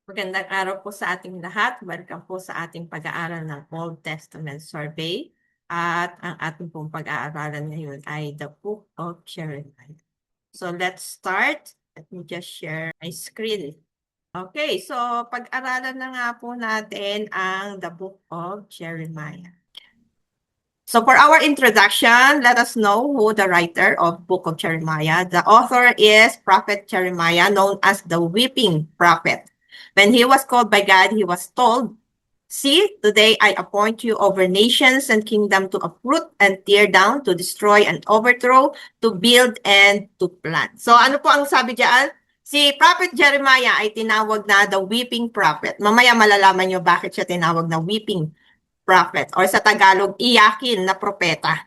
Magandang araw po sa ating lahat. Welcome po sa ating pag-aaral ng Old Testament Survey. At ang ating pong pag-aaralan ngayon ay the Book of Jeremiah. So let's start. Let me just share my screen. Okay, so pag-aralan na nga po natin ang the Book of Jeremiah. So for our introduction, let us know who the writer of Book of Jeremiah. The author is Prophet Jeremiah, known as the Weeping Prophet. When he was called by God, he was told, "See, today I appoint you over nations and kingdom to uproot and tear down, to destroy and overthrow, to build and to plant." So ano po ang sabi diyan? Si Prophet Jeremiah ay tinawag na the Weeping Prophet. Mamaya malalaman nyo bakit siya tinawag na Weeping Prophet or sa Tagalog, iyakin na propeta.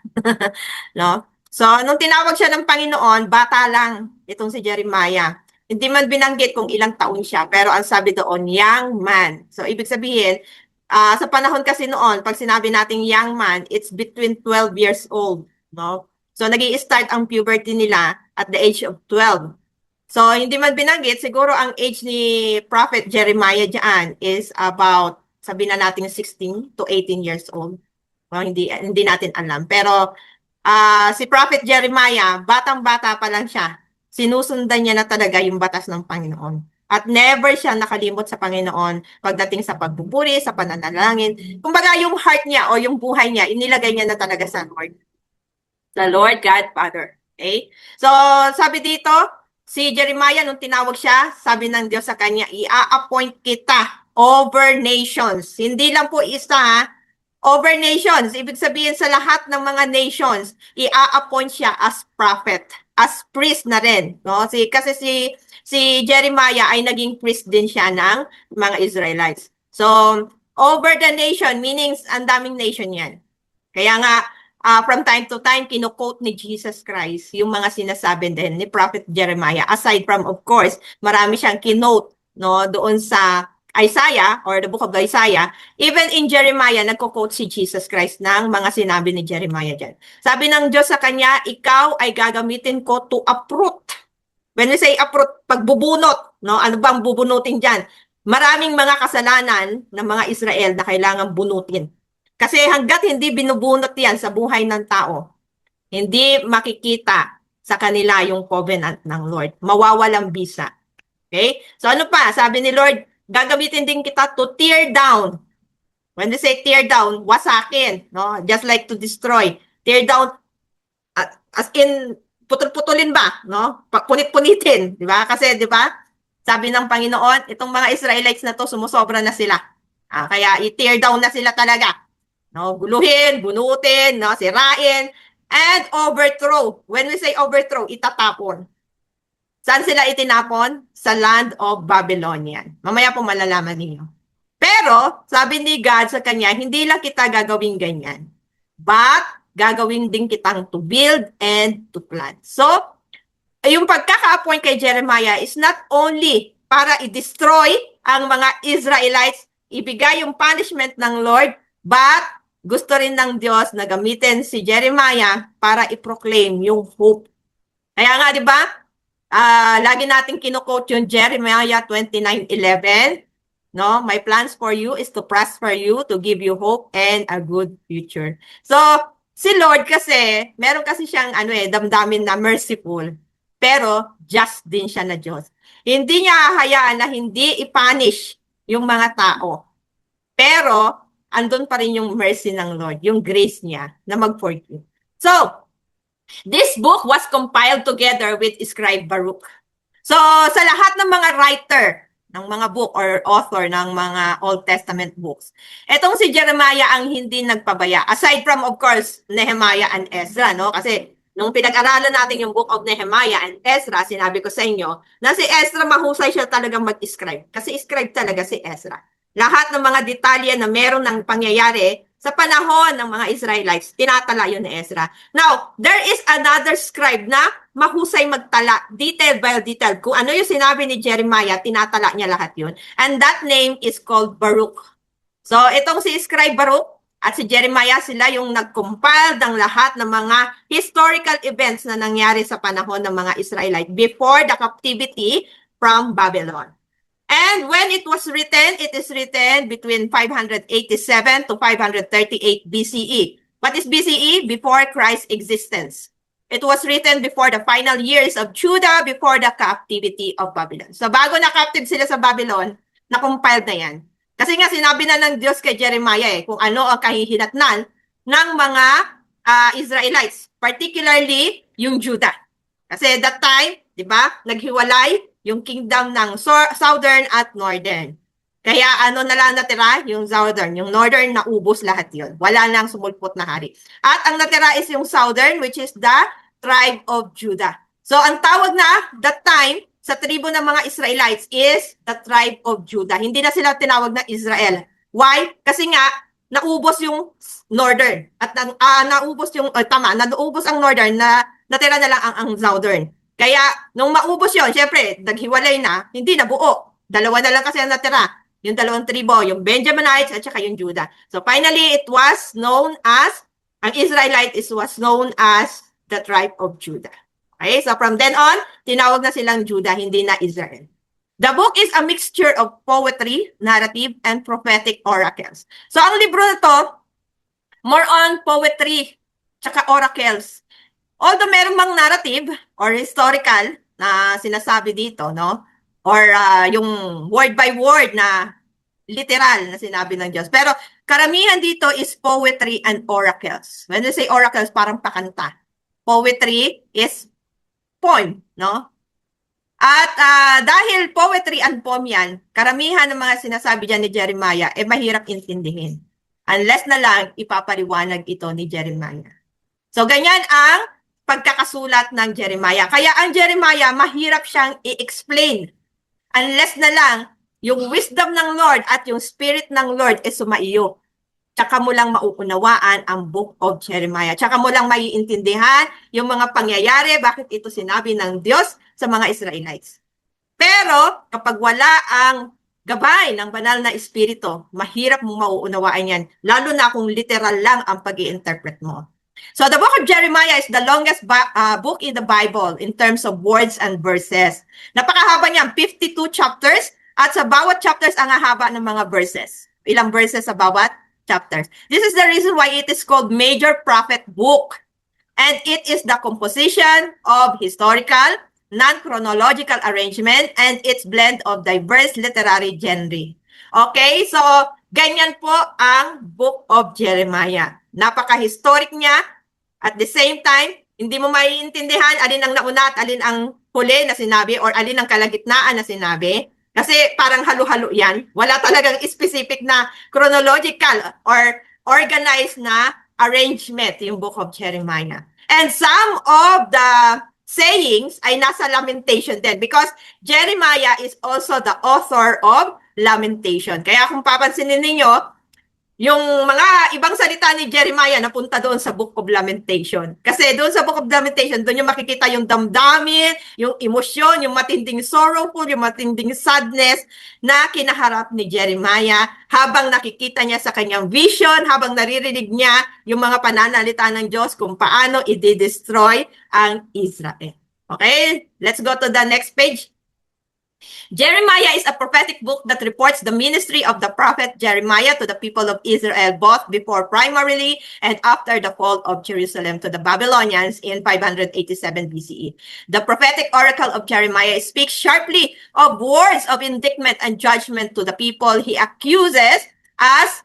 No? So, nung tinawag siya ng Panginoon, bata lang itong si Jeremiah. Hindi man binanggit kung ilang taon siya, pero ang sabi doon, young man. So, ibig sabihin, sa panahon kasi noon, pag sinabi nating young man, it's between 12 years old. No? So, nag-i-start ang puberty nila at the age of 12. So, hindi man binanggit, siguro ang age ni Prophet Jeremiah diyan is about, sabi na natin 16 to 18 years old. Well, hindi natin alam. Pero si Prophet Jeremiah, batang-bata pa lang siya. Sinusundan niya na talaga yung batas ng Panginoon. At never siya nakalimot sa Panginoon pagdating sa pagbuburi, sa pananalangin. Kumbaga yung heart niya o yung buhay niya, inilagay niya na talaga sa Lord. The Lord God Father. Okay? So, sabi dito, si Jeremiah, nung tinawag siya, sabi ng Diyos sa kanya, i-appoint kita over nations. Hindi lang po isa, ha? Over nations. Ibig sabihin sa lahat ng mga nations, i-appoint siya as prophet, as priest na rin. No? Kasi si Jeremiah ay naging priest din siya ng mga Israelites. So, over the nation, meaning ang daming nation yan. Kaya nga, from time to time, kino-quote ni Jesus Christ yung mga sinasabi din ni Prophet Jeremiah. Aside from, of course, marami siyang kinote no, doon sa Isaiah or the book of Isaiah. Even in Jeremiah, nagko-quote si Jesus Christ ng mga sinabi ni Jeremiah dyan. Sabi ng Diyos sa kanya, ikaw ay gagamitin ko to uproot. When we say uproot, pagbubunot, no? Ano bang bubunutin dyan? Maraming mga kasalanan ng mga Israel na kailangan bunutin. Kasi hanggat hindi binubunot yan sa buhay ng tao, hindi makikita sa kanila yung covenant ng Lord. Mawawalang bisa. Okay? So ano pa? Sabi ni Lord, gagamitin din kita to tear down. When we say tear down, wasakin. No? Just like to destroy. Tear down, as in, putol-putulin ba? No? Punit-punitin. Di ba? Kasi, di ba? Sabi ng Panginoon, itong mga Israelites na to, sumusobra na sila. Kaya i-tear down na sila talaga. No, guluhin, bunutin, no, sirain, and overthrow. When we say overthrow, itatapon. Saan sila itinapon? Sa land of Babylonian. Mamaya po malalaman ninyo. Pero, sabi ni God sa kanya, hindi lang kita gagawin ganyan. But, gagawin din kitang to build and to plant. So, yung pagkaka-appoint kay Jeremiah is not only para i-destroy ang mga Israelites, ibigay yung punishment ng Lord, but gusto rin ng Diyos na gamitin si Jeremiah para i-proclaim yung hope. Kaya nga, di ba? Lagi natin kino-quote yung Jeremiah 29:11. No? My plans for you is to prosper you, to give you hope and a good future. So, si Lord kasi, meron kasi siyang damdamin na merciful, pero just din siya na Diyos. Hindi niya hahayaan na hindi i-punish yung mga tao. Pero, andun pa rin yung mercy ng Lord, yung grace niya na mag-forgive. So, this book was compiled together with scribe Baruch. So, sa lahat ng mga writer ng mga book or author ng mga Old Testament books, etong si Jeremiah ang hindi nagpabaya. Aside from, of course, Nehemiah and Ezra, no? Kasi nung pinag-aralan natin yung book of Nehemiah and Ezra, sinabi ko sa inyo na si Ezra mahusay siya talagang mag-scribe. Kasi scribe talaga si Ezra. Lahat ng mga detalye na meron ng pangyayari sa panahon ng mga Israelites, tinatala yun ni Ezra. Now, there is another scribe na mahusay magtala, detail by detail. Kung ano yung sinabi ni Jeremiah, tinatala niya lahat yun. And that name is called Baruch. So, itong si scribe Baruch at si Jeremiah, sila yung nag-compile ng lahat ng mga historical events na nangyari sa panahon ng mga Israelite before the captivity from Babylon. And And when it was written, it is written between 587 to 538 BCE. What is BCE? Before Christ's existence. It was written before the final years of Judah, before the captivity of Babylon. So bago na-captive sila sa Babylon, na-compiled na yan. Kasi nga sinabi na ng Diyos kay Jeremiah kung ano ang kahihinatnan ng mga Israelites, particularly yung Judah. Kasi that time, di ba, naghiwalay yung kingdom ng southern at northern. Kaya ano na lang natira? Yung southern. Yung northern, naubos lahat yon. Wala nang sumulpot na hari. At ang natira is yung southern, which is the tribe of Judah. So ang tawag na that time sa tribo ng mga Israelites is the tribe of Judah. Hindi na sila tinawag na Israel. Why? Kasi nga, naubos yung northern. At naubos yung, naubos ang northern, na natira na lang ang southern. Kaya, nung maubos yon, syempre, naghiwalay na, hindi na buo. Dalawa na lang kasi ang natira. Yung dalawang tribo, yung Benjaminites at saka yung Judah. So finally, it was known as, ang Israelite was known as the tribe of Judah. Okay, so from then on, tinawag na silang Judah, hindi na Israel. The book is a mixture of poetry, narrative, and prophetic oracles. So ang libro na to, more on poetry, tsaka oracles. Although meron mang narrative or historical na sinasabi dito, no? Or yung word by word na literal na sinabi ng Diyos. Pero karamihan dito is poetry and oracles. When you say oracles, parang pakanta. Poetry is poem, no? At dahil poetry and poem yan, karamihan ng mga sinasabi dyan ni Jeremiah, mahirap intindihin. Unless na lang ipapaliwanag ito ni Jeremiah. So ganyan ang pagkakasulat ng Jeremiah. Kaya ang Jeremiah, mahirap siyang i-explain. Unless na lang, yung wisdom ng Lord at yung spirit ng Lord sumaiyo. Tsaka mo lang mauunawaan ang book of Jeremiah. Tsaka mo lang maiintindihan yung mga pangyayari, bakit ito sinabi ng Diyos sa mga Israelites. Pero kapag wala ang gabay ng banal na espiritu, mahirap mong mauunawaan yan. Lalo na kung literal lang ang pag-i-interpret mo. So the book of Jeremiah is the longest book in the Bible in terms of words and verses. Napakahaba niyan, 52 chapters, at sa bawat chapters ang haba ng mga verses. Ilang verses sa bawat chapters. This is the reason why it is called Major Prophet Book. And it is the composition of historical, non-chronological arrangement, and its blend of diverse literary genre. Okay, so ganyan po ang Book of Jeremiah. Napaka-historic niya. At the same time, hindi mo maiintindihan alin ang nauna at alin ang huli na sinabi or alin ang kalagitnaan na sinabi. Kasi parang halo-halo yan. Wala talagang specific na chronological or organized na arrangement yung Book of Jeremiah. And some of the sayings ay nasa Lamentation din because Jeremiah is also the author of Lamentation. Kaya kung papansinin ninyo, yung mga ibang salita ni Jeremiah napunta doon sa Book of Lamentation. Kasi doon sa Book of Lamentation, doon yung makikita yung damdamin, yung emosyon, yung matinding sorrowful, yung matinding sadness na kinaharap ni Jeremiah habang nakikita niya sa kanyang vision, habang naririnig niya yung mga pananalita ng Diyos kung paano i-destroy ang Israel. Okay? Let's go to the next page. Jeremiah is a prophetic book that reports the ministry of the prophet Jeremiah to the people of Israel, both before primarily and after the fall of Jerusalem to the Babylonians in 587 BCE. The prophetic oracle of Jeremiah speaks sharply of words of indictment and judgment to the people he accuses as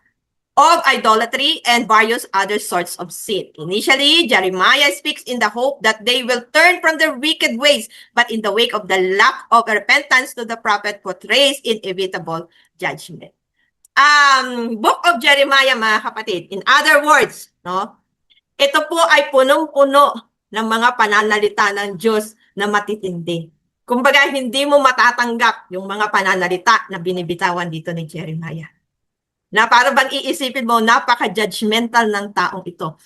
of idolatry and various other sorts of sin. Initially, Jeremiah speaks in the hope that they will turn from their wicked ways, but in the wake of the lack of repentance to the prophet portrays inevitable judgment. Book of Jeremiah, mga kapatid, in other words, no, ito po ay punong-puno ng mga pananalita ng Diyos na matitindi. Kumbaga, hindi mo matatanggap yung mga pananalita na binibitawan dito ni Jeremiah. Na para bang iisipin mo, napaka-judgmental ng taong ito.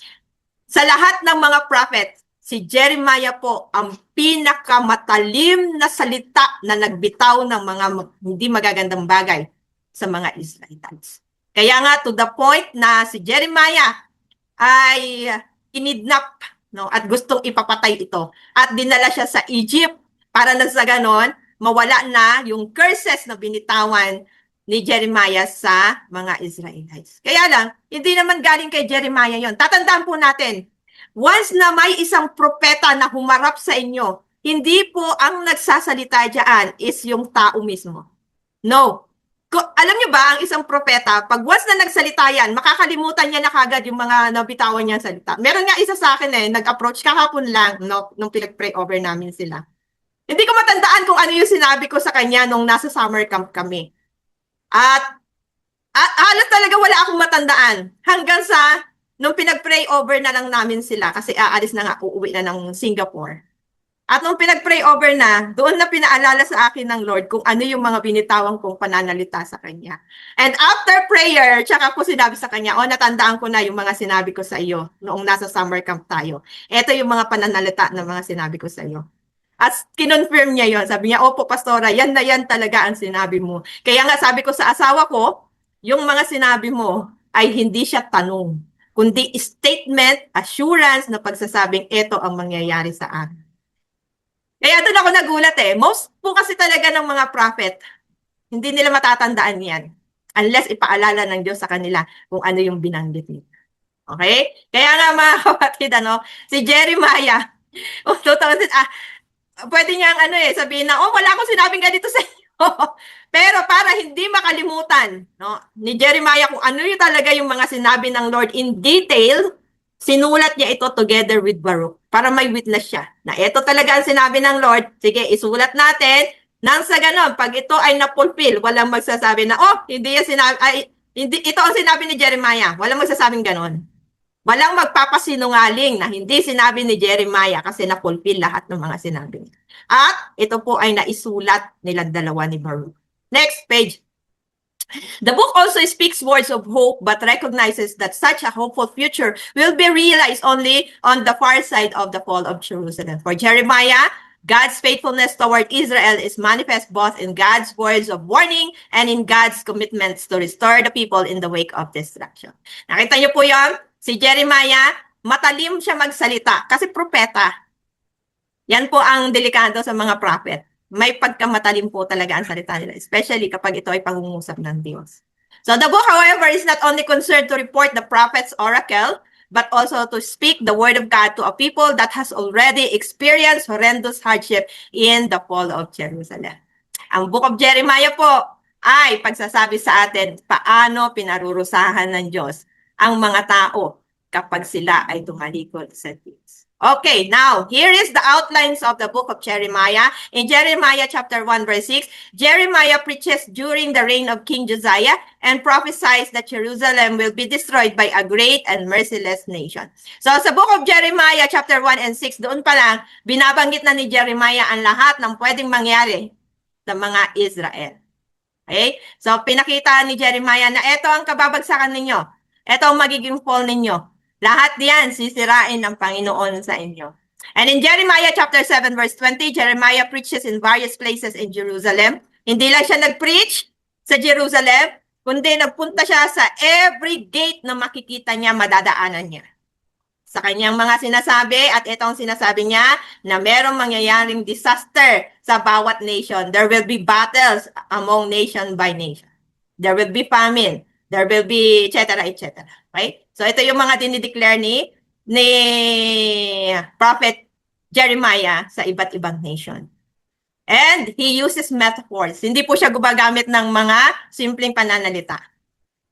Sa lahat ng mga prophet, si Jeremiah po ang pinakamatalim na salita na nagbitaw ng mga hindi magagandang bagay sa mga Israelites. Kaya nga to the point na si Jeremiah ay kinidnap, no, at gustong ipapatay ito. At dinala siya sa Egypt para na sa ganon, mawala na yung curses na binitawan ni Jeremiah sa mga Israelites. Kaya lang, hindi naman galing kay Jeremiah yon. Tatandaan po natin, once na may isang propeta na humarap sa inyo, hindi po ang nagsasalita diyan is yung tao mismo. No. Alam niyo ba, ang isang propeta, pag once na nagsalita yan, makakalimutan niya na kagad yung mga nabitawan niyang salita. Meron nga isa sa akin nag-approach kahapon lang, no, nung pinag-pray over namin sila. Hindi ko matandaan kung ano yung sinabi ko sa kanya nung nasa summer camp kami. At halos talaga wala akong matandaan. Hanggang sa, nung pinag-pray over na lang namin sila, kasi aalis na nga, uuwi na ng Singapore. At nung pinag-pray over na, doon na pinaalala sa akin ng Lord kung ano yung mga binitawang kong pananalita sa Kanya. And after prayer, tsaka ko sinabi sa Kanya, natandaan ko na yung mga sinabi ko sa iyo noong nasa summer camp tayo. Ito yung mga pananalita ng mga sinabi ko sa iyo. At kinonfirm niya yon. Sabi niya, opo, pastora, yan na yan talaga ang sinabi mo. Kaya nga sabi ko sa asawa ko, yung mga sinabi mo ay hindi siya tanong, kundi statement, assurance na pagsasabing ito ang mangyayari sa akin. Kaya doon ako nagulat Most po kasi talaga ng mga prophet, hindi nila matatandaan yan unless ipaalala ng Diyos sa kanila kung ano yung binanggit nila. Okay? Kaya nga mga kapatid, si Jeremiah, pwede niyang sabihin na, wala akong sinabing ganito sa inyo. Pero para hindi makalimutan ni Jeremiah kung ano yung talaga yung mga sinabi ng Lord in detail, sinulat niya ito together with Baruch para may witness siya na ito talaga ang sinabi ng Lord. Sige, isulat natin nang sa ganon, pag ito ay napulfill, walang magsasabi na, hindi yan sinabi, hindi, ito ang sinabi ni Jeremiah. Walang magsasabing ganon. Walang magpapasinungaling na hindi sinabi ni Jeremiah kasi na-fulfill lahat ng mga sinabi niya. At ito po ay naisulat nilang dalawa ni Baruch. Next page. The book also speaks words of hope but recognizes that such a hopeful future will be realized only on the far side of the fall of Jerusalem. For Jeremiah, God's faithfulness toward Israel is manifest both in God's words of warning and in God's commitments to restore the people in the wake of destruction. Nakita niyo po yon? Si Jeremiah, matalim siya magsalita kasi propeta. Yan po ang delikado sa mga prophet. May pagkamatalim po talaga ang salita nila, especially kapag ito ay pangungusap ng Diyos. So the book, however, is not only concerned to report the prophet's oracle, but also to speak the word of God to a people that has already experienced horrendous hardship in the fall of Jerusalem. Ang book of Jeremiah po ay pagsasabi sa atin paano pinarurusahan ng Diyos ang mga tao kapag sila ay tumalikod sa Diyos. Okay, now, here is the outlines of the book of Jeremiah. In Jeremiah chapter 1 verse 6, Jeremiah preaches during the reign of King Josiah and prophesies that Jerusalem will be destroyed by a great and merciless nation. So sa book of Jeremiah chapter 1 and 6, doon pa lang, binabanggit na ni Jeremiah ang lahat ng pwedeng mangyari sa mga Israel. Okay? So pinakita ni Jeremiah na ito ang kababagsakan ninyo. Ito ang magiging fall ninyo. Lahat diyan sisirain ng Panginoon sa inyo. And in Jeremiah chapter 7 verse 20, Jeremiah preaches in various places in Jerusalem. Hindi lang siya nag-preach sa Jerusalem, kundi nagpunta siya sa every gate na makikita niya, madadaanan niya. Sa kanyang mga sinasabi, at ito ang sinasabi niya, na merong mangyayaring disaster sa bawat nation. There will be battles among nation by nation. There will be famine. There will be etc. etc. Right? So ito yung mga dinideclare ni Prophet Jeremiah sa iba't ibang nation. And he uses metaphors. Hindi po siya gumagamit ng mga simpleng pananalita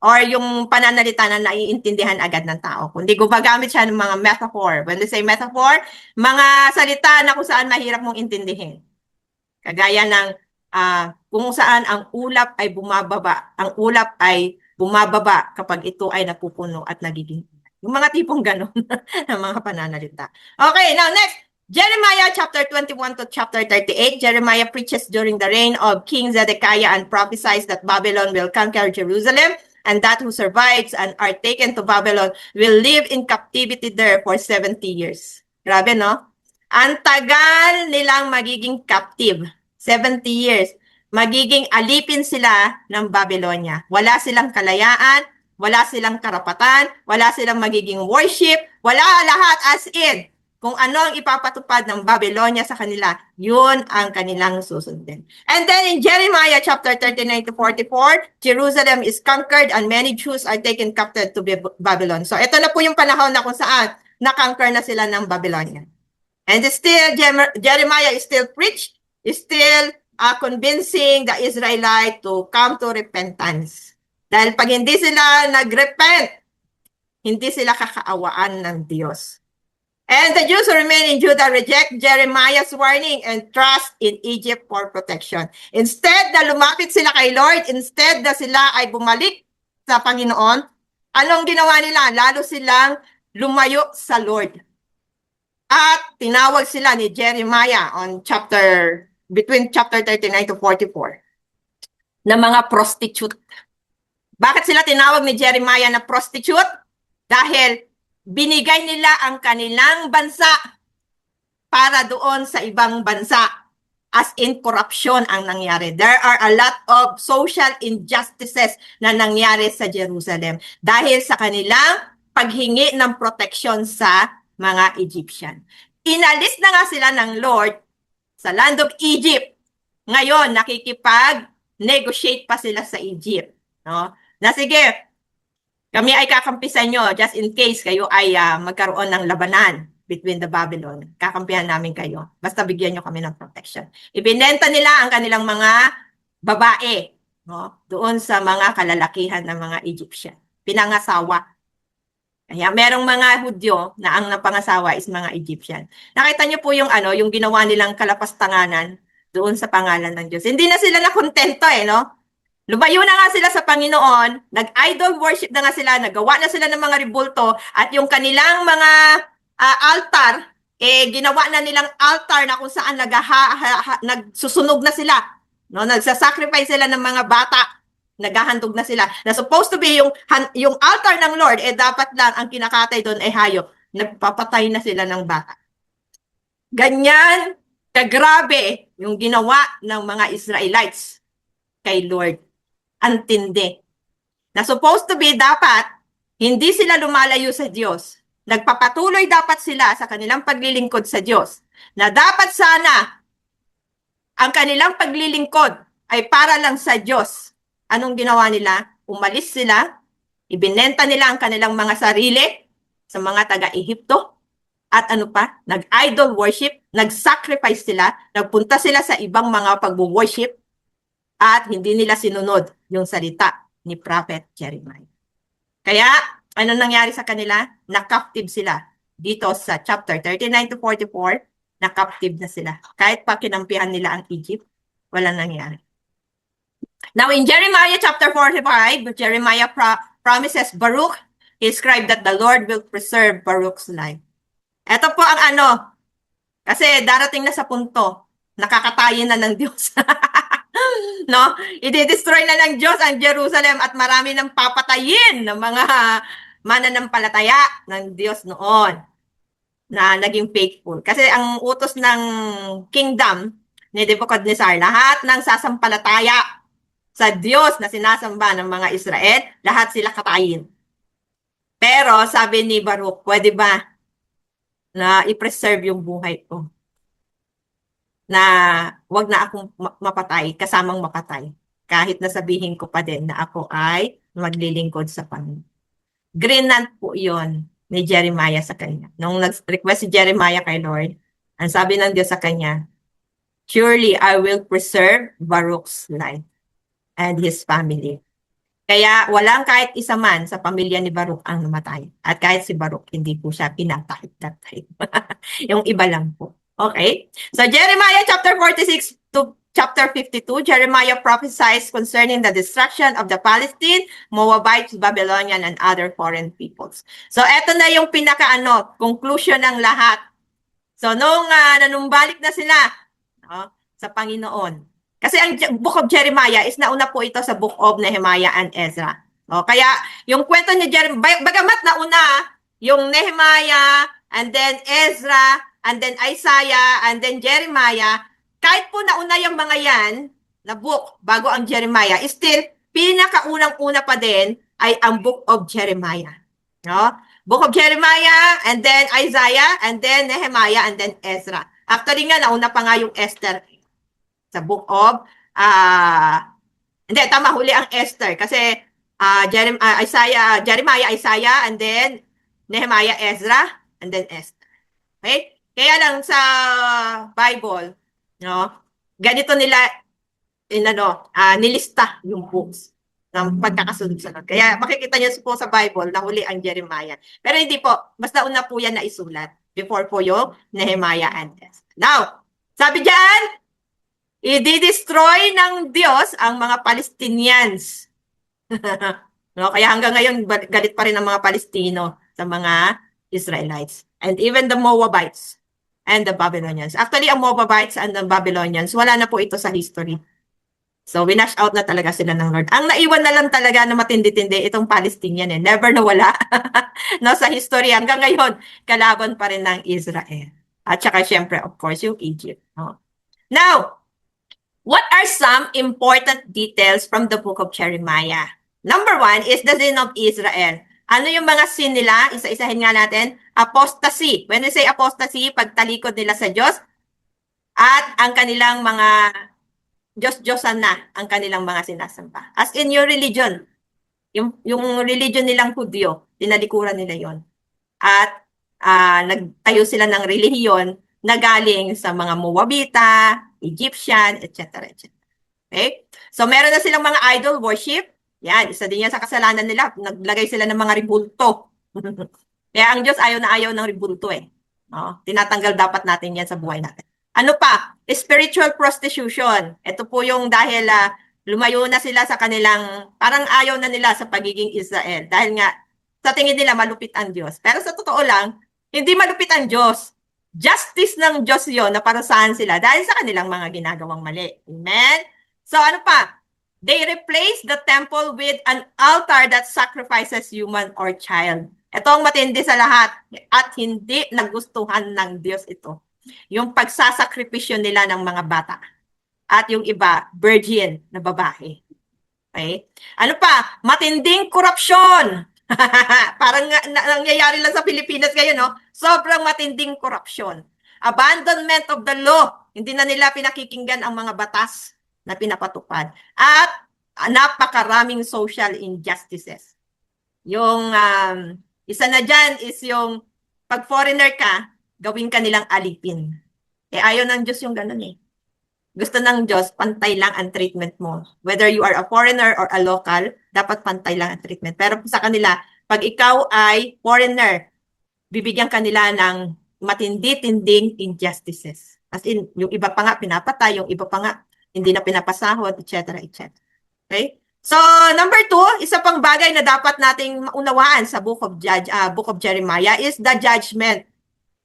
or yung pananalita na naiintindihan agad ng tao. Kundi gumagamit siya ng mga metaphor. When they say metaphor, mga salita na kung saan mahirap mong intindihin. Kagaya ng kung saan ang ulap ay bumababa. Ang ulap ay bumababa kapag ito ay napupuno at nagiging. Yung mga tipong ganon ng mga pananalita. Okay, now next. Jeremiah chapter 21 to chapter 38. Jeremiah preaches during the reign of King Zedekiah and prophesies that Babylon will conquer Jerusalem and that who survives and are taken to Babylon will live in captivity there for 70 years. Grabe, no? Ang tagal nilang magiging captive. 70 years. Magiging alipin sila ng Babylonia. Wala silang kalayaan, wala silang karapatan, wala silang magiging worship, wala lahat as in. kung ano ang ipapatupad ng Babylonia sa kanila, yun ang kanilang susundin. And then in Jeremiah chapter 39 to 44, Jerusalem is conquered and many Jews are taken captive to Babylon. So ito na po yung panahon na kung saan na-conquer na sila ng Babylonia. And still, Jeremiah is still preached, is still convincing the Israelite to come to repentance. Dahil pag hindi sila nag-repent, hindi sila kakaawaan ng Diyos. And the Jews who remain in Judah reject Jeremiah's warning and trust in Egypt for protection. Instead na lumapit sila kay Lord, instead na sila ay bumalik sa Panginoon, anong ginawa nila? Lalo silang lumayo sa Lord. At tinawag sila ni Jeremiah on between chapter 39 to 44 na mga prostitute. Bakit sila tinawag ni Jeremiah na prostitute? Dahil binigay nila ang kanilang bansa para doon sa ibang bansa. As in, corruption ang nangyari. There are a lot of social injustices na nangyari sa Jerusalem dahil sa kanilang paghingi ng protection sa mga Egyptian. Inalis na nga sila ng Lord sa land of Egypt. Ngayon, nakikipag-negotiate pa sila sa Egypt. No? Na sige, kami ay kakampisan nyo just in case kayo ay magkaroon ng labanan between the Babylon. Kakampihan namin kayo. Basta bigyan nyo kami ng protection. Ibinenta nila ang kanilang mga babae, no? Doon sa mga kalalakihan ng mga Egyptian. Pinangasawa. Kaya merong mga Hudyo na ang napangasawa is mga Egyptian. Nakita nyo po yung yung ginawa nilang kalapastanganan doon sa pangalan ng Diyos. Hindi na sila nakontento no? Lumayo na nga sila sa Panginoon, nag-idol worship na nga sila, nagawa na sila ng mga ribulto, at yung kanilang mga altar, ginawa na nilang altar na kung saan nagsusunog na sila. No? Nagsasacrifice sila ng mga bata, naghahandog na sila. Na supposed to be yung altar ng Lord, dapat lang ang kinakatay doon ay hayop. Nagpapatay na sila ng bata. Ganyan, kagrabe yung ginawa ng mga Israelites kay Lord. Antindi. Na supposed to be dapat, hindi sila lumalayo sa Diyos. Nagpapatuloy dapat sila sa kanilang paglilingkod sa Diyos. Na dapat sana, ang kanilang paglilingkod ay para lang sa Diyos. Anong ginawa nila? Umalis sila, ibinenta nila ang kanilang mga sarili sa mga taga-Ehipto, at nag-idol worship, nag-sacrifice sila, nagpunta sila sa ibang mga pag-worship, at hindi nila sinunod yung salita ni Prophet Jeremiah. Kaya, ano nangyari sa kanila? Na-captive sila. Dito sa chapter 39 to 44, na-captive na sila. Kahit pa kinampihan nila ang Egypt, walang nangyari. Now, in Jeremiah chapter 45, Jeremiah promises Baruch, he scribed that the Lord will preserve Baruch's life. Ito po ang kasi darating na sa punto, nakakatayin na ng Diyos. No? I-destroy na ng Diyos ang Jerusalem at marami nang papatayin ng mga mananampalataya ng Diyos noon na naging faithful. Kasi ang utos ng kingdom ni Nebuchadnezzar, lahat ng sasampalataya sa Diyos na sinasamba ng mga Israel, lahat sila katayin. Pero sabi ni Baruch, pwede ba na i-preserve yung buhay ko? Na wag na akong mapatay, kasamang mapatay. Kahit nasabihin ko pa din na ako ay maglilingkod sa Panginoon. Grinant po yon ni Jeremiah sa kanya. Nung nag-request si Jeremiah kay Lord, ang sabi ng Diyos sa kanya, surely I will preserve Baruch's life and his family. Kaya walang kahit isa man sa pamilya ni Baruch ang namatay. At kahit si Baruch, hindi po siya pinatay that time. Yung iba lang po. Okay? So Jeremiah chapter 46 to chapter 52, Jeremiah prophesies concerning the destruction of the Palestine, Moabites, Babylonian, and other foreign peoples. So eto na yung conclusion ng lahat. So nung nanumbalik na sila sa Panginoon. Kasi ang book of Jeremiah is nauna po ito sa book of Nehemiah and Ezra. Kaya yung kwento ni Jeremiah, bagamat nauna yung Nehemiah and then Ezra, and then Isaiah, and then Jeremiah, kahit po nauna yung mga yan, na book, bago ang Jeremiah, still, pinakaunang-una pa din ay ang book of Jeremiah. No? Book of Jeremiah, and then Isaiah, and then Nehemiah, and then Ezra. Actually nga, nauna pa nga yung Esther sa book of, hindi, tama, huli ang Esther. Kasi Jeremiah, Isaiah, and then Nehemiah, Ezra, and then Esther. Okay? Kaya lang sa Bible, no, ganito nila nilista yung books ng pagkakasunod-sunod. Kaya makikita niyo po sa Bible na huli ang Jeremiah. Pero hindi po, basta una po yan na isulat before po yung Nehemiah and Esther. Now, sabi diyan, i-destroy ng Diyos ang mga Palestinians. No, kaya hanggang ngayon galit pa rin ang mga Palestino sa mga Israelites and even the Moabites and the Babylonians. Actually, ang Moabites and the Babylonians, wala na po ito sa history. So, winash out na talaga sila ng Lord. Ang naiwan na lang talaga na matindi-tindi itong Palestinian Never nawala. No, sa history hanggang ngayon, kalaban pa rin ng Israel. At saka syempre, of course, yung Egypt. No? Now, what are some important details from the book of Jeremiah? Number 1 is the sin of Israel. Ano yung mga sin nila? Isa-isahin nga natin. Apostasy. When we say apostasy, pagtalikod nila sa Diyos at ang kanilang mga Diyos-Diyosan na ang kanilang mga sinasamba. As in your religion, yung religion nilang Hudyo, tinalikuran nila yon. At nagtayo sila ng relihiyon na galing sa mga Moabita, Egyptian, etc. etc. Okay? So meron na silang mga idol worship. Yan, isa din yan sa kasalanan nila. Naglagay sila ng mga ribulto. Kaya ang Diyos ayaw na ayaw ng ribulto eh. Tinatanggal dapat natin yan sa buhay natin. Ano pa? Spiritual prostitution. Ito po yung dahil lumayo na sila sa kanilang, parang ayaw na nila sa pagiging Israel. Dahil nga, sa tingin nila malupit ang Diyos. Pero sa totoo lang, hindi malupit ang Diyos. Justice ng Diyos yon na parusahan sila dahil sa kanilang mga ginagawang mali. Amen? So ano pa? They replace the temple with an altar that sacrifices human or child. Ito ang matindi sa lahat at hindi nagustuhan ng Diyos ito. Yung pagsasakripisyo nila ng mga bata. At yung iba, virgin na babae. Okay? Ano pa? Matinding korupsyon. Parang nangyayari lang sa Pilipinas ngayon, no? Sobrang matinding korupsyon. Abandonment of the law. Hindi na nila pinakikinggan ang mga batas na pinapatupad. At napakaraming social injustices. Yung isa na dyan is yung pag foreigner ka, gawin ka nilang alipin. Ayaw ng Diyos yung ganun eh. Gusto ng Diyos, pantay lang ang treatment mo. Whether you are a foreigner or a local, dapat pantay lang ang treatment. Pero sa kanila, pag ikaw ay foreigner, bibigyan kanila ng matindi-tinding injustices. As in, yung iba pa nga pinapatay, yung iba pa nga hindi na pinapasahod, etc. etc. Okay? So, number 2, isa pang bagay na dapat nating maunawaan sa book of Jeremiah is the judgment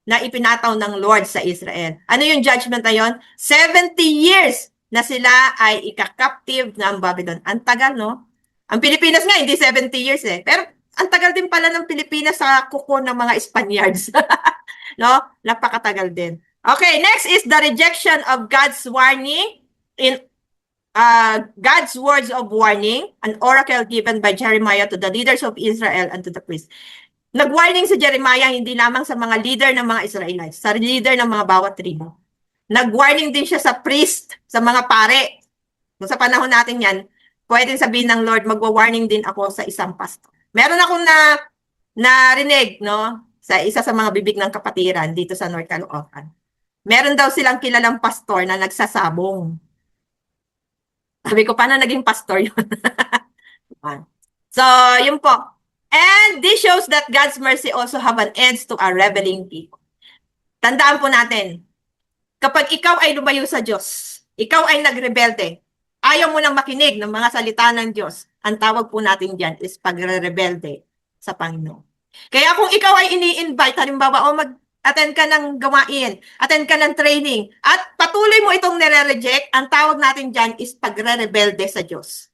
na ipinataw ng Lord sa Israel. Ano yung judgment na yun? 70 years na sila ay ika-captive ng Babylon. Ang tagal, no? Ang Pilipinas nga, hindi 70 years eh. Pero ang tagal din pala ng Pilipinas sa kuko ng mga Spaniards. No? Napakatagal din. Okay, next is the rejection of God's warning in God's words of warning, an oracle given by Jeremiah to the leaders of Israel and to the priests. Nag-warning si Jeremiah hindi lamang sa mga leader ng mga Israelites, sa leader ng mga bawat tribo. Nag-warning din siya sa priest, sa mga pare. Kung sa panahon natin yan, pwedeng sabihin ng Lord, magwa-warning din ako sa isang pastor. Meron akong narinig, no, sa isa sa mga bibig ng kapatiran dito sa North Caloocan. Meron daw silang kilalang pastor na nagsasabong. Sabi ko, paano naging pastor yun? So, yun po. And this shows that God's mercy also have an end to our rebelling people. Tandaan po natin, kapag ikaw ay lumayo sa Diyos, ikaw ay nagrebelde, ayaw mo nang makinig ng mga salita ng Diyos, ang tawag po natin dyan is pagre-rebelde sa Panginoon. Kaya kung ikaw ay ini-invite, halimbawa, mag-attend ka ng gawain, attend ka ng training, at patuloy mo itong nire-reject, ang tawag natin dyan is pagre-rebelde sa Diyos.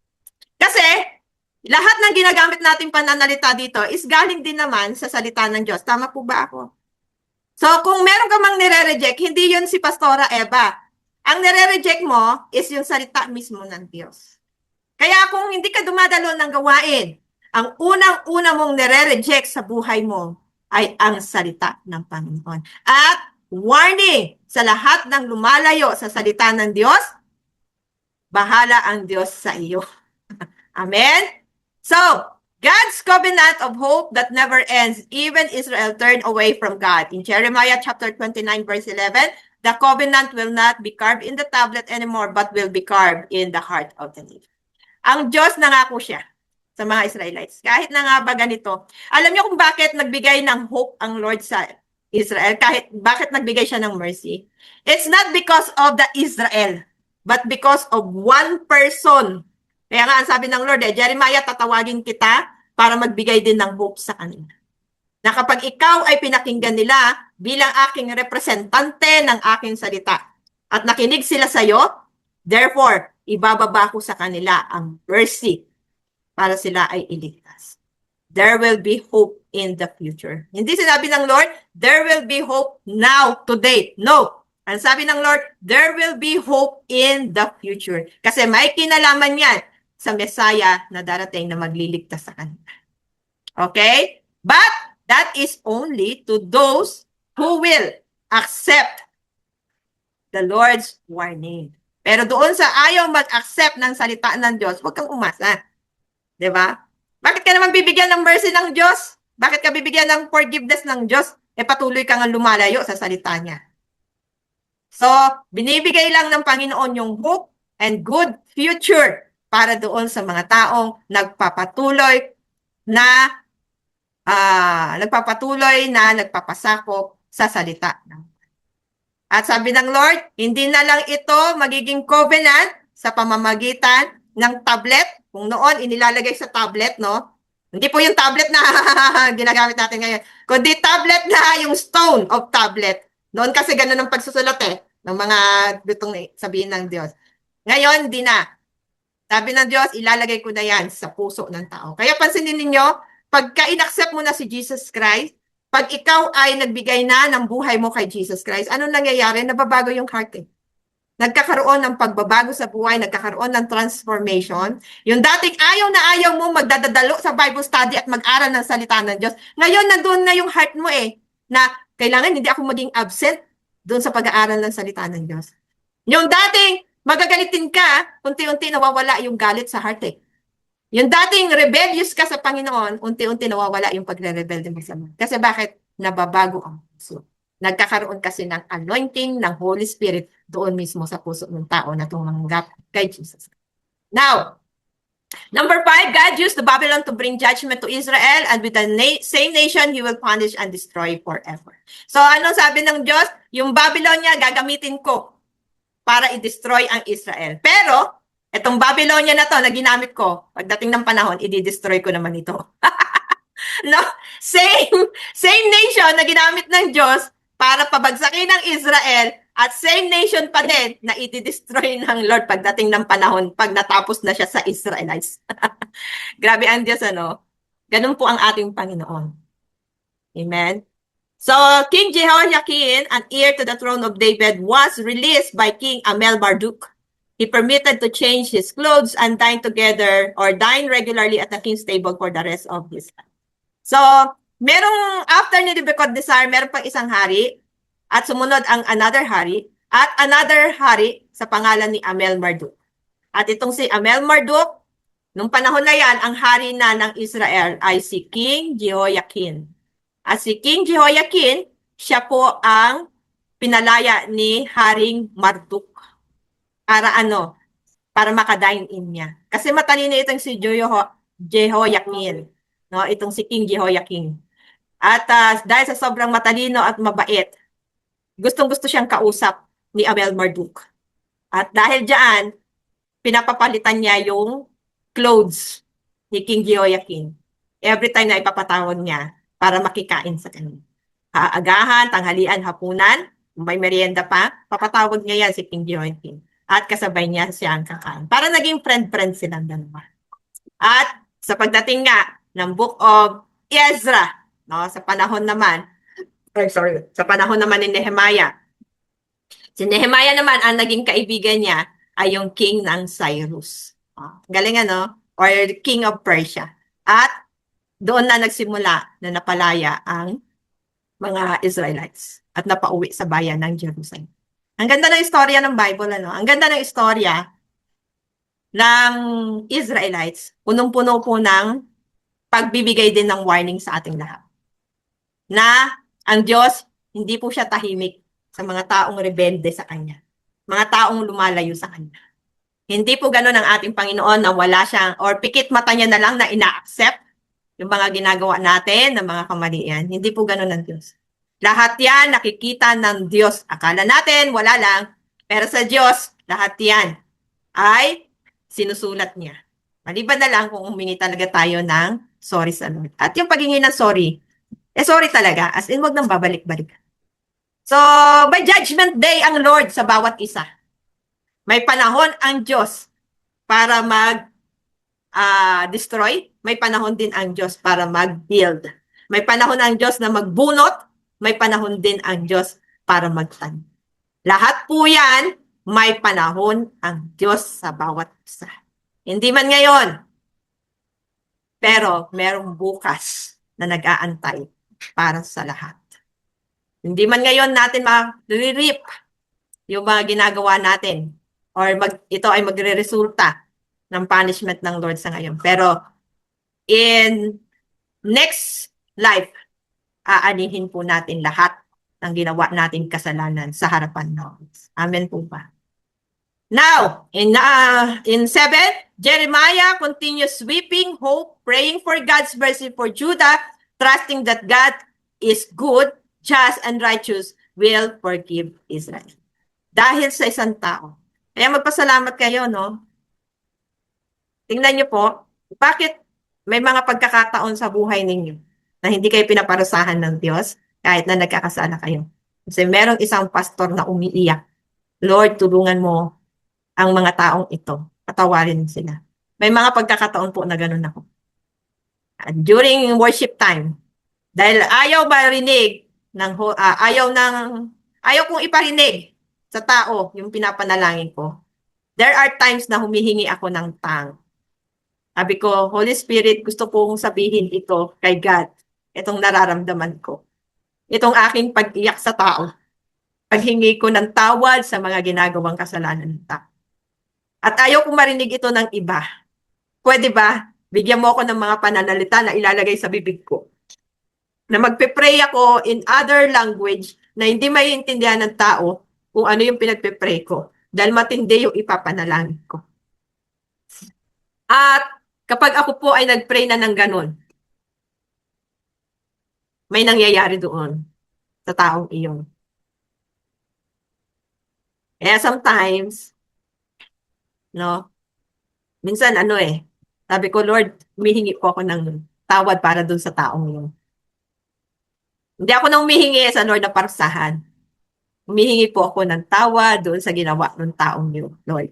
Kasi, lahat ng ginagamit nating pananalita dito is galing din naman sa salita ng Diyos. Tama po ba ako? So, kung meron ka mang nire-reject, hindi yun si Pastora Eva. Ang nire-reject mo is yung salita mismo ng Diyos. Kaya kung hindi ka dumadalo ng gawain, ang unang-una mong nire-reject sa buhay mo ay ang salita ng Panginoon. At warning sa lahat ng lumalayo sa salita ng Diyos, bahala ang Diyos sa iyo. Amen? So, God's covenant of hope that never ends, even Israel turned away from God. In Jeremiah chapter 29, verse 11, the covenant will not be carved in the tablet anymore, but will be carved in the heart of the believer. Ang Diyos nangako siya sa mga Israelites. Kahit na nga ba ganito. Alam niyo kung bakit nagbigay ng hope ang Lord sa Israel? Bakit nagbigay siya ng mercy? It's not because of the Israel, but because of one person. Kaya nga ang sabi ng Lord, Jeremiah, tatawagin kita para magbigay din ng hope sa kanila. Na kapag ikaw ay pinakinggan nila bilang aking representante ng aking salita at nakinig sila sa iyo, therefore, ibababa ko sa kanila ang mercy para sila ay iligtas. There will be hope in the future. Hindi sinabi ng Lord, there will be hope now, today. No. Ang sabi ng Lord, there will be hope in the future. Kasi may kinalaman yan sa Messiah na darating na magliligtas sa kanila. Okay? But that is only to those who will accept the Lord's warning. Pero doon sa ayaw mag-accept ng salita ng Diyos, huwag kang umasa. Diba? Bakit ka naman bibigyan ng mercy ng Diyos? Bakit ka bibigyan ng forgiveness ng Diyos? Patuloy ka nga lumalayo sa salita niya. So, binibigay lang ng Panginoon yung hope and good future para doon sa mga taong nagpapatuloy na nagpapasakop sa salita. At sabi ng Lord, hindi na lang ito magiging covenant sa pamamagitan ng tablet. Kung noon inilalagay sa tablet, no? Hindi po yung tablet na ginagamit natin ngayon, kundi tablet na yung stone of tablet. Noon kasi ganun ang pagsusulat ng mga gustong sabihin ng Diyos. Ngayon, hindi na. Sabi ng Diyos, ilalagay ko na yan sa puso ng tao. Kaya pansinin ninyo, pagka in-accept mo na si Jesus Christ, pag ikaw ay nagbigay na ng buhay mo kay Jesus Christ, anong nangyayari? Nababago yung heart Nagkakaroon ng pagbabago sa buhay, nagkakaroon ng transformation. Yung dating ayaw na ayaw mo magdadadalo sa Bible study at mag-aral ng salita ng Diyos, ngayon nandoon na yung heart mo na kailangan hindi ako maging absent doon sa pag-aaral ng salita ng Diyos. Yung dating magagalitin ka, unti-unti nawawala yung galit sa heart Yung dating rebellious ka sa Panginoon, unti-unti nawawala yung pagre-rebelde mo sa Lord. Kasi bakit? Nababago ang puso. Nagkakaroon kasi ng anointing ng Holy Spirit doon mismo sa puso ng tao na tumanggap kay Jesus. Now, number 5, God used the Babylon to bring judgment to Israel, and with the same nation, He will punish and destroy forever. So, ano sabi ng Diyos? Yung Babylon niya, gagamitin ko para i-destroy ang Israel. Pero, itong Babylonia na to na ginamit ko, pagdating ng panahon, i-destroy ko naman ito. No? Same nation na ginamit ng Diyos para pabagsakin ng Israel at same nation pa din na i-destroy ng Lord pagdating ng panahon pag natapos na siya sa Israelites. Grabe ang Diyos, ano? Ganun po ang ating Panginoon. Amen? So, King Jehoiakim, an heir to the throne of David, was released by King Amel-Marduk. He permitted to change his clothes and dine regularly at the king's table for the rest of his life. So, after ni Nebuchadnezzar, meron pang isang hari, at sumunod ang another hari sa pangalan ni Amel-Marduk. At itong si Amel-Marduk, nung panahon na yan, ang hari na ng Israel ay si King Jehoiakim. At si King Jehoiakim, siya po ang pinalaya ni Haring Marduk. Para makadine in niya. Kasi matalino itong si Jehoiakim. No, itong si King Jehoiakim. At dahil sa sobrang matalino at mabait, gustong-gusto siyang kausap ni Amel-Marduk. At dahil diyan, pinapapalitan niya yung clothes ni King Jehoiakim. Every time na ipapatawag niya para makikain sa kanya. Agahan, tanghalian, hapunan, may merienda pa, papatawag niya yan si King Jehoiakim. At kasabay niya siyang kakain. Para naging friend-friend silang dalawa. At sa pagdating nga ng Book of Ezra, no, sa panahon naman ni Nehemiah. Si Nehemiah naman, ang naging kaibigan niya ay yung king ng Cyrus. Galing Or king of Persia. At doon na nagsimula na napalaya ang mga Israelites at napauwi sa bayan ng Jerusalem. Ang ganda ng istorya ng Bible, ano? Ang ganda ng istorya ng Israelites, punong-puno po ng pagbibigay din ng warning sa ating lahat. Na ang Diyos, hindi po siya tahimik sa mga taong rebelde sa Kanya. Mga taong lumalayo sa Kanya. Hindi po ganun ang ating Panginoon na wala siyang, or pikit mata niya na lang na ina-accept yung mga ginagawa natin, ng mga kamalian. Hindi po ganun ang Diyos. Lahat yan nakikita ng Diyos. Akala natin, wala lang. Pero sa Diyos, lahat yan ay sinusulat niya. Maliban na lang kung humingi talaga tayo ng sorry sa Lord. At yung paghingi ng sorry, sorry talaga. As in, wag nang babalik-balik. So, by judgment day ang Lord sa bawat isa. May panahon ang Diyos para mag-destroy. May panahon din ang Diyos para mag-build. May panahon ang Diyos na magbunot. May panahon din ang Diyos para magtanim. Lahat po yan, may panahon ang Diyos sa bawat isa. Hindi man ngayon, pero merong bukas na nag-aantay para sa lahat. Hindi man ngayon natin ma-reap yung mga ginagawa natin or ito ay magre-resulta ng punishment ng Lord sa ngayon. Pero in next life, aanihin po natin lahat ng ginawa nating kasalanan sa harapan ng Lord. Amen po ba? Now, in 7, Jeremiah continues weeping, hope, praying for God's mercy for Judah, trusting that God is good, just, and righteous, will forgive Israel. Dahil sa isang tao. Kaya magpasalamat kayo, no? Tingnan niyo po, bakit may mga pagkakataon sa buhay ninyo na hindi kayo pinaparusahan ng Diyos kahit na nagkakasala kayo. Kasi merong isang pastor na umiiyak. Lord, tulungan mo ang mga taong ito. Patawarin sila. May mga pagkakataon po na ganun ako. During worship time, dahil ayaw marinig ng ayaw kong iparinig sa tao yung pinapanalangin ko. There are times na humihingi ako ng tongue. Sabi ko, Holy Spirit, gusto kong sabihin ito kay God. Itong nararamdaman ko. Itong aking pag-iyak sa tao. Paghingi ko ng tawad sa mga ginagawang kasalanan ng tao. At ayaw kong marinig ito ng iba. Pwede ba? Bigyan mo ako ng mga pananalita na ilalagay sa bibig ko. Na magpe-pray ako in other language na hindi maiintindihan ng tao kung ano yung pinagpe-pray ko. Dahil matindi yung ipapanalangin ko. At kapag ako po ay nag-pray na ng ganun, may nangyayari doon sa taong iyon. Kaya sometimes, no, minsan sabi ko, Lord, humihingi po ako ng tawad para doon sa taong iyon. Hindi ako nang humihingi sa Lord na parusahan. Humihingi po ako ng tawad doon sa ginawa ng taong yun, Lord.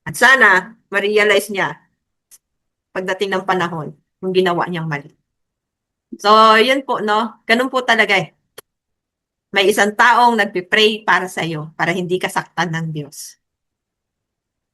At sana, ma-realize niya pagdating ng panahon, yung ginawa niyang mali. So, yun po, no? Ganun po talaga eh. May isang taong nagpipray para sa iyo, para hindi ka saktan ng Diyos.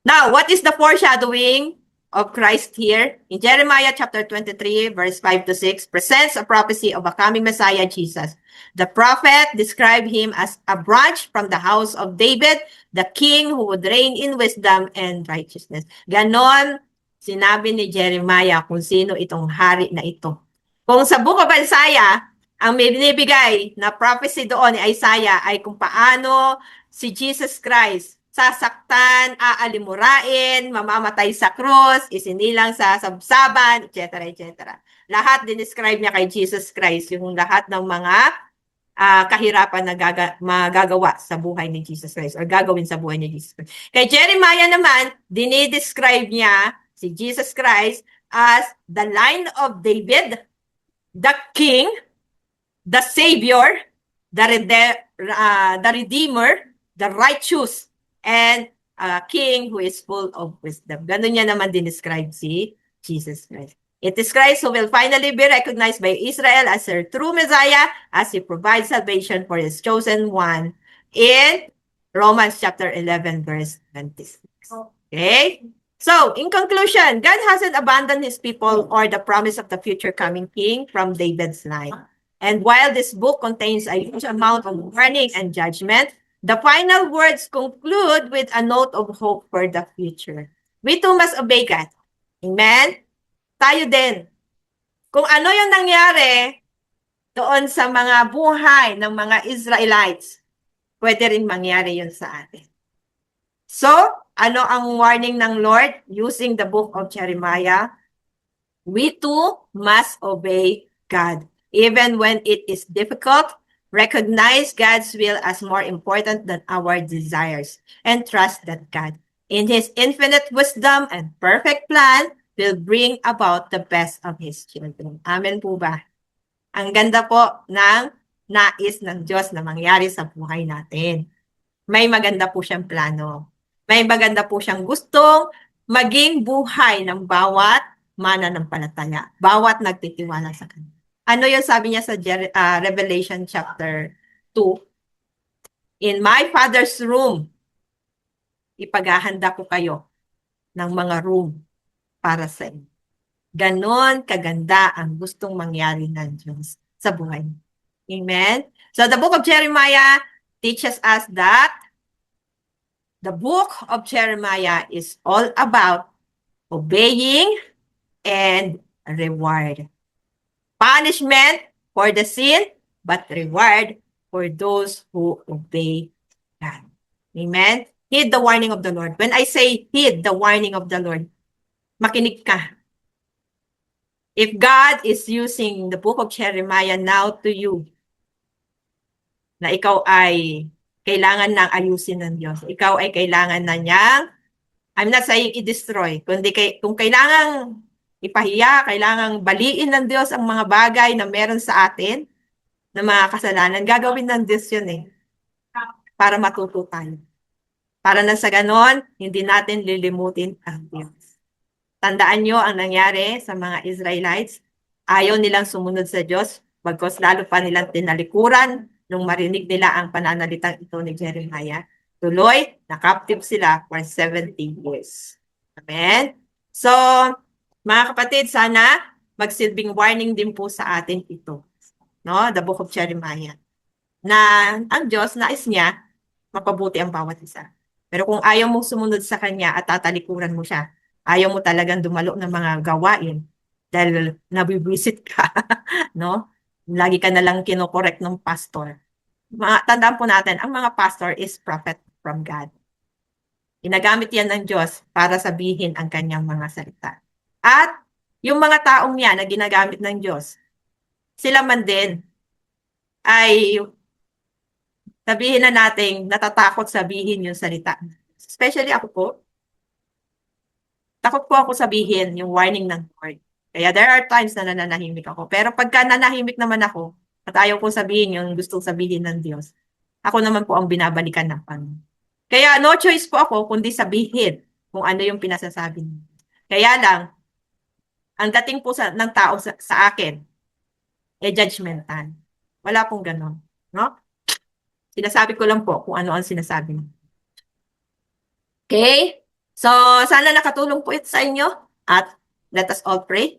Now, what is the foreshadowing of Christ here? In Jeremiah chapter 23, verse 5 to 6, presents a prophecy of a coming Messiah, Jesus. The prophet described him as a branch from the house of David, the king who would reign in wisdom and righteousness. Ganon sinabi ni Jeremiah kung sino itong hari na ito. Kung sa Book of Isaiah, ang may binibigay na prophecy doon ni Isaiah ay kung paano si Jesus Christ sasaktan, aalimurain, mamamatay sa krus, isinilang sa sabsaban, etc. etc. Lahat dinescribe niya kay Jesus Christ, yung lahat ng mga kahirapan na magagawa sa buhay ni Jesus Christ or gagawin sa buhay ni Jesus Christ. Kay Jeremiah naman, dinidescribe niya si Jesus Christ as the line of David, the King, the Savior, the Redeemer, the righteous, and a King who is full of wisdom. Ganun niya naman dinescribe si Jesus Christ. It is Christ who will finally be recognized by Israel as their true Messiah as He provides salvation for His chosen one in Romans chapter 11, verse 26. Okay? So, in conclusion, God hasn't abandoned his people or the promise of the future coming king from David's line. And while this book contains a huge amount of warning and judgment, the final words conclude with a note of hope for the future. We too must obey God. Amen? Tayo din. Kung ano yung nangyari doon sa mga buhay ng mga Israelites, pwede rin mangyari yun sa atin. So, ano ang warning ng Lord using the book of Jeremiah? We too must obey God. Even when it is difficult, recognize God's will as more important than our desires and trust that God, in His infinite wisdom and perfect plan, will bring about the best of His children. Amen po ba? Ang ganda po ng nais ng Diyos na mangyari sa buhay natin. May maganda po siyang plano. May maganda po siyang gustong maging buhay ng bawat mananampalataya, bawat nagtitiwala sa Kanya. Ano yung sabi niya sa Revelation chapter 2? In my Father's room, ipaghahanda ko kayo ng mga room para sa inyo. Ganon kaganda ang gustong mangyari ng Diyos sa buhay. Amen? So the book of Jeremiah teaches us that the book of Jeremiah is all about obeying and reward. Punishment for the sin, but reward for those who obey God. Amen? Heed the warning of the Lord. When I say heed the warning of the Lord, makinig ka. If God is using the book of Jeremiah now to you, na ikaw ay kailangan nang ayusin ng Diyos. Ikaw ay kailangan na niyang, I'm not saying i-destroy, kundi kung kailangang ipahiya, kailangang baliin ng Diyos ang mga bagay na meron sa atin, na mga kasalanan, gagawin ng Diyos yun eh, para matuto tayo. Para na sa ganon, hindi natin lilimutin ang Diyos. Tandaan nyo ang nangyari sa mga Israelites. Ayaw nilang sumunod sa Diyos, bagkos lalo pa nilang tinalikuran nung marinig nila ang pananalitang ito ni Jeremiah. Tuloy, na-captive sila for 70 years. Amen? So, mga kapatid, sana magsilbing warning din po sa atin ito. No? The book of Jeremiah. Na ang Diyos, nais niya, mapabuti ang bawat isa. Pero kung ayaw mong sumunod sa Kanya at tatalikuran mo siya, ayaw mo talagang dumalo ng mga gawain dahil nabibisit ka, no? Lagi ka na lang kinokorek ng pastor. Tandaan po natin, ang mga pastor is prophet from God. Ginagamit yan ng Diyos para sabihin ang kanyang mga salita. At yung mga taong yan na ginagamit ng Diyos, sila man din ay sabihin na natin natatakot sabihin yung salita. Especially ako po, takot po ako sabihin yung warning ng Lord. Kaya there are times na nananahimik ako. Pero pagka nanahimik naman ako, at ayaw ko sabihin yung gustong sabihin ng Diyos, ako naman po ang binabalikan ng Panginoon. Kaya no choice po ako kundi sabihin kung ano yung pinasasabi niya. Kaya lang, ang dating po ng tao sa akin, judgmental. Wala pong ganon. No? Sinasabi ko lang po kung ano ang sinasabi niya. Okay? So, sana nakatulong po ito sa inyo at let us all pray.